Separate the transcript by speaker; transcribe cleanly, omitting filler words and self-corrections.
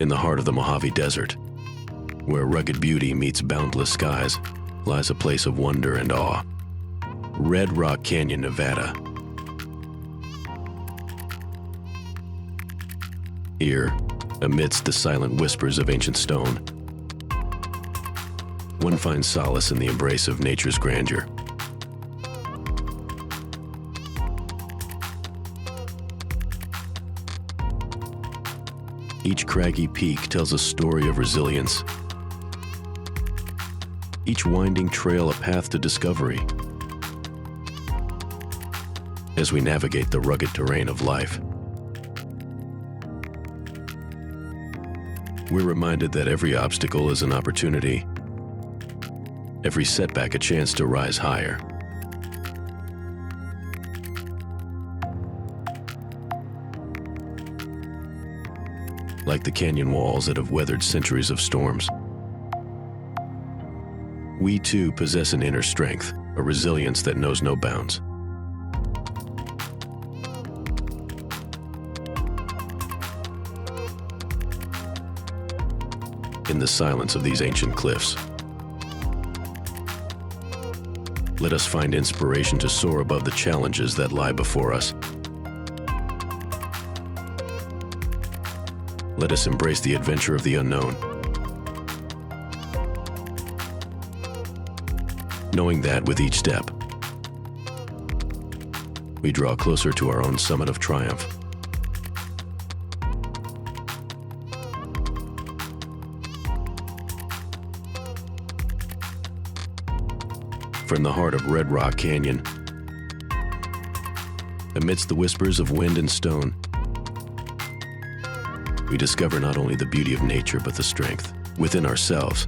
Speaker 1: In the heart of the Mojave Desert, where rugged beauty meets boundless skies, lies a place of wonder and awe. Red Rock Canyon, Nevada. Here, amidst the silent whispers of ancient stone, one finds solace in the embrace of nature's grandeur. Each craggy peak tells a story of resilience. Each winding trail a path to discovery. As we navigate the rugged terrain of life, we're reminded that every obstacle is an opportunity, every setback a chance to rise higher. Like the canyon walls that have weathered centuries of storms, we too possess an inner strength, a resilience that knows no bounds. In the silence of these ancient cliffs, let us find inspiration to soar above the challenges that lie before us. Let us embrace the adventure of the unknown, knowing that with each step, we draw closer to our own summit of triumph. From the heart of Red Rock Canyon, amidst the whispers of wind and stone, we discover not only the beauty of nature, but the strength within ourselves